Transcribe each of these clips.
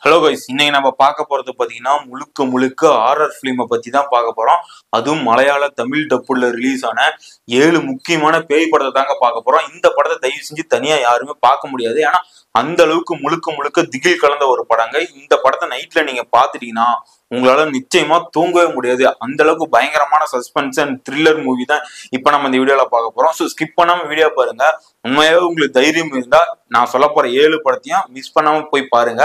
Hello guys, இன்னைக்கு நம்ம பார்க்க போறது பாத்தீங்கன்னா முழுக்க முழுக்க ஹாரர் ஃபிலிமை பத்தி தான் பார்க்க போறோம். அதுவும் மலையாள தமிழ் டப்புல ரிலீஸ் ஆன 7 முக்கியமான பேய் படத்தை தாங்க பார்க்க போறோம். இந்த படத்தை தயவு செஞ்சு தனியா யாருமே பார்க்க முடியாது. ஏன்னா அந்த அளவுக்கு முழுக்க முழுக்க திகில் கலந்த ஒரு படங்க. இந்த படத்தை நைட்ல நீங்க பாத்துட்டீங்கன்னா உங்களால நிச்சயமா தூங்கவே முடியாது. அந்த அளவுக்கு பயங்கரமான சஸ்பென்ஸ் அண்ட் த்ரில்லர் மூவி தான் இப்ப நம்ம இந்த வீடியோல பார்க்க போறோம். ஸோ ஸ்கிப் பண்ணாம வீடியோ பாருங்க. உண்மையாவே உங்களுக்கு தைரியம் இருந்தா நான் சொல்ல போற 7 படத்தையும் மிஸ் பண்ணாம போய் பாருங்க.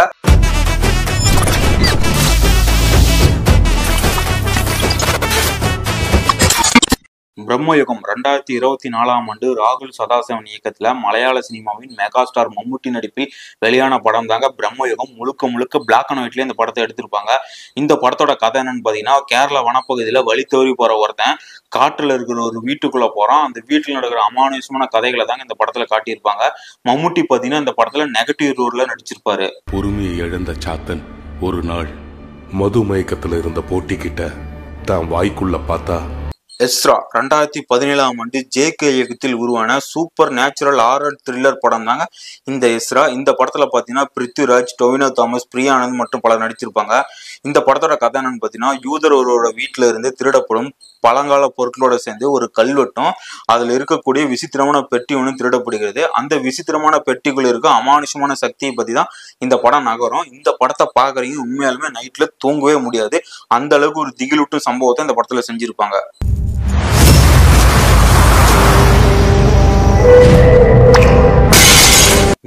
பிரம்மயுகம் 2024 ராகுல் சதாசிவன் இயக்கத்துல மலையாள சினிமாவின் மெகா ஸ்டார் மம்முட்டி நடிப்பில் வெளியான படம் தாங்க பிரம்மயுகம். முழுக்க முழுக்க பிளாக் அண்ட் ஒயிட்லயே இந்த படத்தை எடுத்திருப்பாங்க. இந்த படத்தோட கதை என்னன்னு பாத்தீங்கன்னா, கேரளா வனப்பகுதியில வழி தவறி போற ஒருத்தன் காட்டுல இருக்கிற ஒரு வீட்டுக்குள்ள போறான். அந்த வீட்டுல நடக்கிற அமானுஷமான கதைகளை தாங்க இந்த படத்துல காட்டியிருப்பாங்க. மம்முட்டி பாத்தீங்கன்னா இந்த படத்துல நெகட்டிவ் ரோல்ல நடிச்சிருப்பாரு. பொறுமையை இழந்த சாத்தன் ஒரு நாள் மது மயக்கத்துல இருந்த போட்டிக்கிட்ட தான் வாய்க்குள்ள பார்த்தா எஸ்ரா 2017 ஜேகே இயக்கத்தில் உருவான சூப்பர் நேச்சுரல் ஹாரர் த்ரில்லர் படம் தாங்க இந்த எஸ்ரா. இந்த படத்துல பாத்தீங்கன்னா பிருத்விராஜ், டொவினோ தாமஸ், பிரியானந்த் மற்றும் பலர் நடிச்சிருப்பாங்க. இந்த படத்தோட கதை என்னன்னு பாத்தீங்கன்னா, யூதர் ஒருவரோட வீட்டுல இருந்து திருடப்படும் பழங்கால பொருட்களோட சேர்ந்து ஒரு கல்வெட்டும் அதுல இருக்கக்கூடிய விசித்திரமான பெட்டி ஒன்று திருடப்படுகிறது. அந்த விசித்திரமான பெட்டிக்குள்ள இருக்க அமானுஷமான சக்தியை பத்தி தான் இந்த படம் நகரும். இந்த படத்தை பாக்குறீங்க, உண்மையாலுமே நைட்ல தூங்கவே முடியாது. அந்த அளவுக்கு ஒரு திகிலூட்டும் சம்பவத்தை இந்த படத்துல செஞ்சிருப்பாங்க.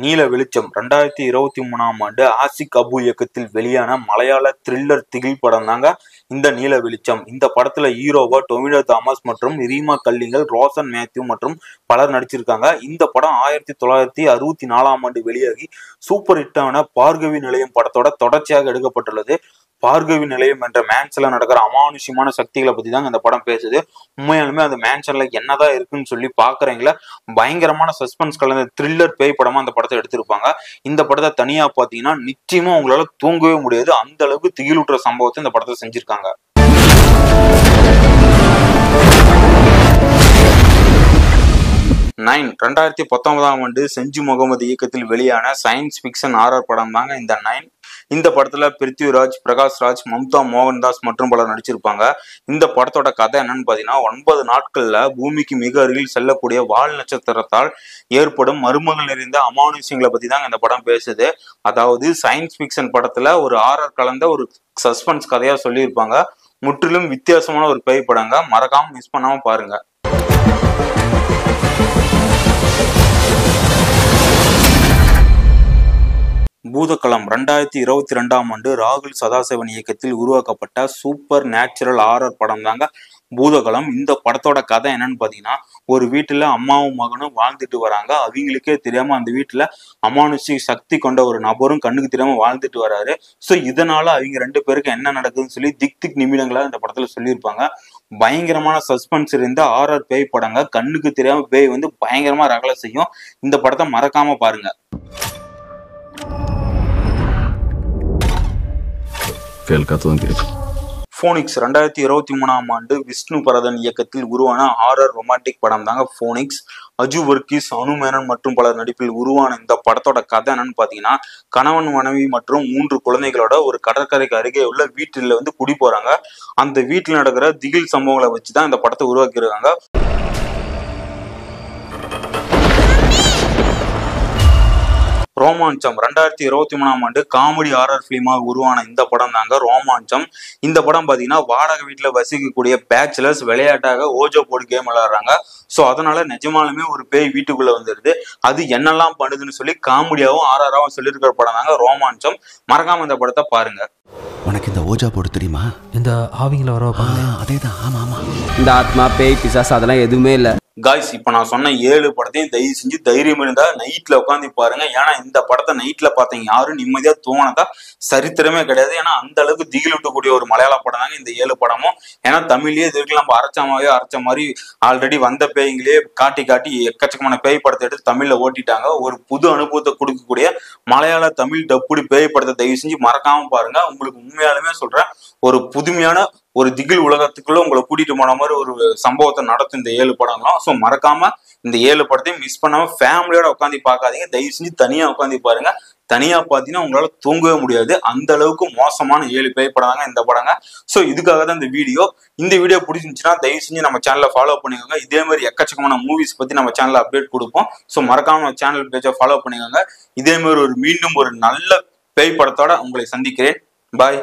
நீல வெளிச்சம் 2023 ஆசிக் அபு இயக்கத்தில் வெளியான மலையாள த்ரில்லர் திகில் படம் தாங்க இந்த நீல வெளிச்சம். இந்த படத்துல ஹீரோவா டொவினோ தாமஸ் மற்றும் ரீமா கல்லிங்கல், ரோசன் மேத்யூ மற்றும் பலர் நடிச்சிருக்காங்க. இந்த படம் 1964 வெளியாகி சூப்பர் ஹிட்டான பார்கவி நிலையம் படத்தோட தொடர்ச்சியாக எடுக்கப்பட்டுள்ளது. பார்கவி நிலையம் என்ற மேன்சன்ல நடக்கிற அமானுஷ்யமான சக்திகளை பத்தி தாங்க இந்த படம் பேசுது. உண்மையாலுமே அந்த மேன்சன்ல என்னதான் இருக்குன்னு சொல்லி பாக்குறீங்களா, பயங்கரமான சஸ்பென்ஸ் கலந்த த்ரில்லர் பேய் படமா அந்த படத்தை எடுத்திருப்பாங்க. இந்த படத்தை தனியா பாத்தீங்கன்னா நிச்சயமா உங்களால தூங்கவே முடியாது. அந்த அளவுக்கு திகிலூட்டுற சம்பவத்தை இந்த படத்தை செஞ்சிருக்காங்க. 2019 செஞ்சு முகமது இயக்கத்தில் வெளியான சயின்ஸ் பிக்சன் ஹாரர் படம் தாங்க இந்த 9. இந்த படத்துல பிருத்விராஜ், பிரகாஷ் ராஜ், மம்தா மோகன்தாஸ் மற்றும் பலர் நடிச்சிருப்பாங்க. இந்த படத்தோட கதை என்னன்னு பாத்தீங்கன்னா, 9 நாட்கள்ல பூமிக்கு மிக அருகில் செல்லக்கூடிய வால் நட்சத்திரத்தால் ஏற்படும் மர்மங்கள் நிறைந்த அமானுஷ்யங்களை பத்தி தாங்க இந்த படம் பேசுது. அதாவது சயின்ஸ் பிக்சன் படத்துல ஒரு ஹாரர் கலந்த ஒரு சஸ்பென்ஸ் கதையா சொல்லியிருப்பாங்க. முற்றிலும் வித்தியாசமான ஒரு பேய் படங்க. மறக்காம மிஸ் பண்ணாம பாருங்க. பூதக்களம் 2022 ராகுல் சதாசிவன் இயக்கத்தில் உருவாக்கப்பட்ட சூப்பர் நேச்சுரல் ஹாரர் படம் தாங்க பூதக்களம். இந்த படத்தோட கதை என்னன்னு பாத்தீங்கன்னா, ஒரு வீட்டுல அம்மாவும் மகனும் வாழ்ந்துட்டு வராங்க. அவங்களுக்கே தெரியாம அந்த வீட்டுல அமானுஷ்ய சக்தி கொண்ட ஒரு நபரும் கண்ணுக்கு தெரியாம வாழ்ந்துட்டு வராரு. சோ இதனால அவங்க 2 பேருக்கு என்ன நடக்குதுன்னு சொல்லி திக் நிமிடங்களா இந்த படத்துல சொல்லியிருப்பாங்க. பயங்கரமான சஸ்பென்ஸ் இருந்த ஹாரர் பேய் படங்க. கண்ணுக்கு தெரியாம பேய் வந்து பயங்கரமா ரகலை செய்யும். இந்த படத்தை மறக்காம பாருங்க. போனிக்ஸ் 2023 விஷ்ணு பரதன் இயக்கத்தில் உருவான ஹாரர் ரொமான்டிக் படம் தாங்க போனிக்ஸ். அஜு வர்கீஸ், அனுமேனன் மற்றும் பலர் நடிப்பில் உருவான இந்த படத்தோட கதை என்னன்னு பாத்தீங்கன்னா, கணவன், மனைவி மற்றும் 3 குழந்தைகளோட ஒரு கடற்கரைக்கு அருகே உள்ள வீட்டில வந்து குடி போறாங்க. அந்த வீட்டில் நடக்கிற திகில் சம்பவங்களை வச்சுதான் இந்த படத்தை உருவாக்கியிருக்காங்க. ரோமாஞ்சம் 2023 காமெடி ஹாரர் பிலிமா உருவான இந்த படம் தாங்க ரோமாஞ்சம். இந்த படம் பாத்தீங்கன்னா, வாடகை வீட்டுல வசிக்கக்கூடிய பேச்சுலர்ஸ் விளையாட்டாக ஓஜோ போர்டு கேம் விளையாடுறாங்க. சோ அதனால நிஜமாலுமே ஒரு பேய் வீட்டுக்குள்ள வந்துருது. அது என்னெல்லாம் பண்ணுதுன்னு சொல்லி காமெடியாவும் ஹாரராவும் சொல்லியிருக்கிற படம் தாங்க ரோமாஞ்சம். மறக்காம இந்த படத்தை பாருங்க. உனக்கு இந்த ஓஜா போர்டு தெரியுமா? இந்த ஆவிங்கள வர அதேதான். ஆமா ஆமா. இந்த ஆத்மா, பேய், பிசாசு அதெல்லாம் எதுவுமே இல்ல. காய்ஸ், இப்ப நான் சொன்ன 7 படத்தையும் தயவு செஞ்சு தைரியம் இருந்தா நைட்ல உட்காந்து பாருங்க. ஏன்னா இந்த படத்தை நைட்ல பார்த்தீங்க யாரும் நிம்மதியா தூங்கினதா சரித்திரமே கிடையாது. ஏன்னா அந்த அளவுக்கு திகிலூட்டக்கூடிய ஒரு மலையாள படம் தாங்க இந்த 7 படமும். ஏன்னா தமிழ்லயே இதுக்கு நம்ம அரைச்ச மாதிரி ஆல்ரெடி வந்த பேய்களே காட்டி எக்கச்சக்கமான பேய் படத்தை எடுத்து தமிழ்ல ஓட்டிட்டாங்க. ஒரு புது அனுபவத்தை கொடுக்கக்கூடிய மலையாள தமிழ் டப்புடி பேய் படத்தை தயவு செஞ்சு மறக்காம பாருங்க. உங்களுக்கு உண்மையாலுமே சொல்றேன், ஒரு புதுமையான ஒரு திகில் உலகத்துக்குள்ள உங்களை கூட்டிட்டு போன மாதிரி ஒரு சம்பவத்தை நடத்தும் இந்த 7 படங்களும். ஸோ மறக்காம இந்த 7 படத்தையும் மிஸ் பண்ணாம ஃபேமிலியோட உட்காந்து பார்க்காதீங்க. தயவு செஞ்சு தனியா உட்காந்து பாருங்க. தனியா பாத்தீங்கன்னா உங்களால தூங்கவே முடியாது. அந்த அளவுக்கு மோசமான 7 பேய் படம் தாங்க இந்த படங்க. ஸோ இதுக்காக தான் இந்த வீடியோ பிடிச்சிருந்துச்சுன்னா தயவு செஞ்சு நம்ம சேனலை ஃபாலோ பண்ணிக்கோங்க. இதே மாதிரி எக்கச்சக்கமான மூவிஸ் பத்தி நம்ம சேனல்ல அப்டேட் கொடுப்போம். ஸோ மறக்காம நம்ம சேனல் பேஜை ஃபாலோ பண்ணிக்கோங்க. இதே மாதிரி மீண்டும் ஒரு நல்ல பேய் படத்தோட உங்களை சந்திக்கிறேன். பாய்.